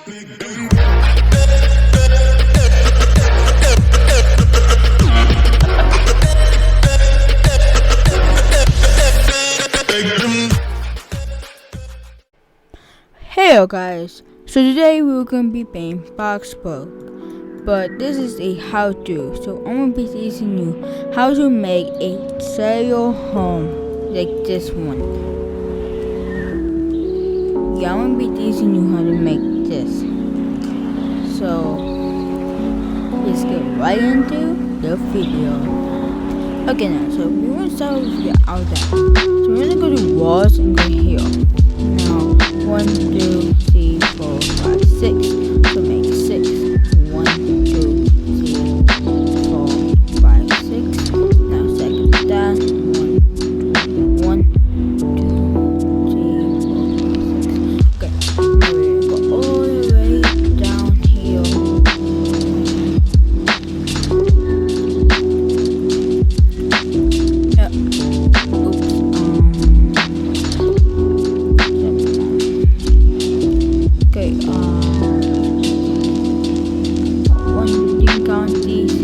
Hey guys, so today we're going to be playing Bloxburg, but this is a how-to, so I'm going to be teaching you how to make a stereo home like this one. Yeah, I'm going to be teaching you how to make this, so let's get right into the video. Okay, now, so we want to start with the outline, so we're going to go to walls and go here. Now, 1, 2, 3, 4, 5, 6. So make 6. 1, 2, 3, 4, 5, 6. Now second that. 1, 2, 3, 4, 5, 6. Okay. Now we're gonna go all the way down here. One, you can count these.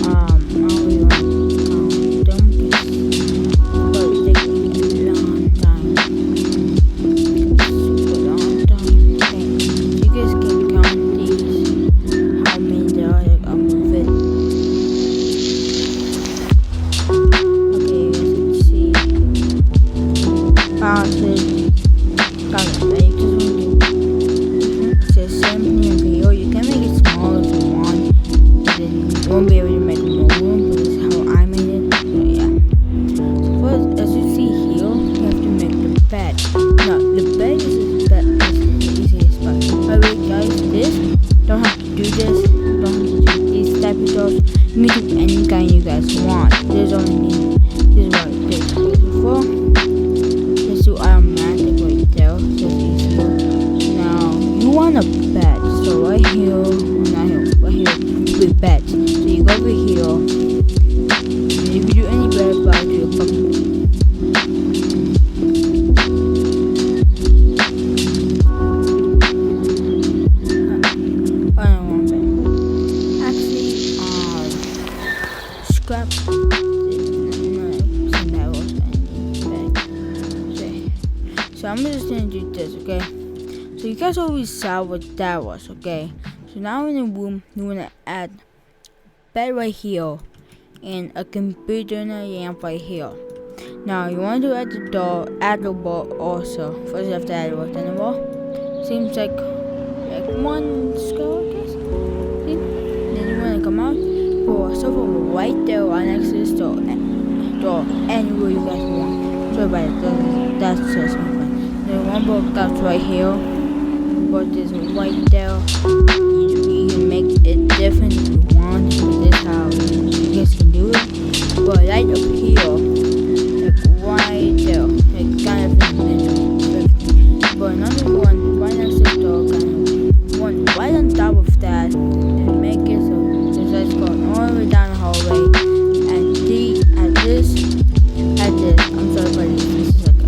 Now we want to count them, but it takes a long time. Super long time. Okay. You guys can count these. How many there are? Like, I'll move it. Okay, as you can see. Count it. Count it. Like, just want to it's the same thing in video. You can make it smaller if you want, but then you won't be able to make more room, but this is how I made it. So yeah. So first, as you see here, you have to make the bed. Now the bed is the easiest part. By the way guys, this don't have to do this, don't have to do these type of jobs. You can do any kind you guys want. This is what it is. Before, let's do automatic right there. So it's easier. Now you want a bed, so right here, not here, right here with beds. So you go over here. You can do any bed, but I'll do a couple. I don't want bed. Actually, scrap. So I'm just gonna do this, okay? So you guys always saw what that was, okay? So now in the room, you wanna add bed right here and a computer and a lamp right here. Now you want to add the door, add the wall also. First you have to add what's on the wall. Seems like one square, I guess. See? Then you wanna come out, put a sofa right there right next to this door anywhere you guys want. So that's just my plan. Then one more couch right here. But this right there, you can make it different if you want, but this is how you guys can do it. But right up here, like right there, like kind of in the middle. But another one right next to the door, kind of one right on top of that, and make it so the lights going all the way down the hallway. And at this, I'm sorry for this. This is like a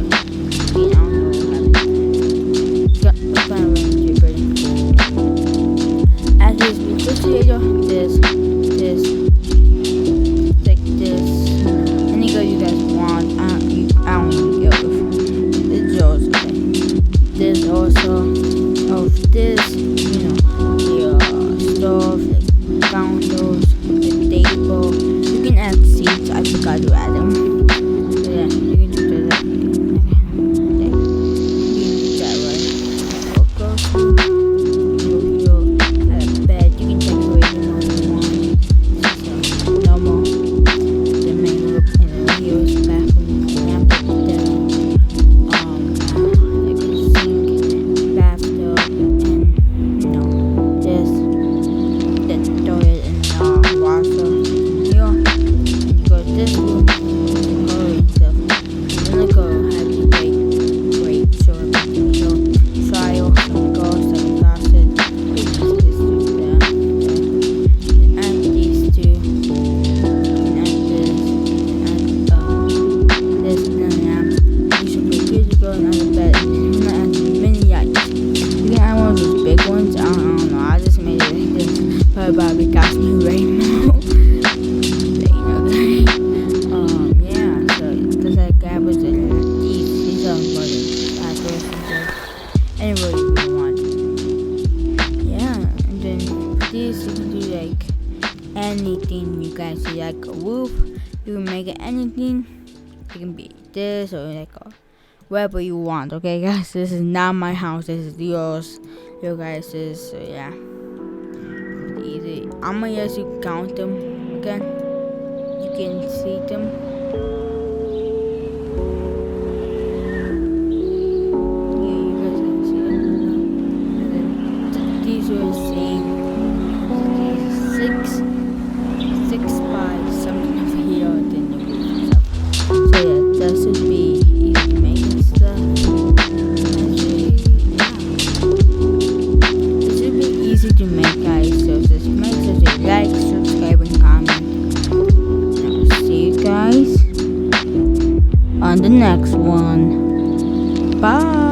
screen, I don't know what happened. It's kind of as this refrigerator, this, like this, any girl you guys want, I don't really anywhere you want. Yeah, and then this you can do like anything you guys see, like a roof. You can make it anything. It can be this or like a wherever you want. Okay, guys, this is not my house. This is yours. Your guys's. So yeah, easy. I'm gonna just count them again. You can see them. Yeah, you guys can see them. And then these are the same. Six by something over here. Then the roof stuff. So yeah, that should be easy to make and stuff. Easy to make, guys. So just make sure to like, subscribe, and comment. And I will see you guys on the next one. Bye.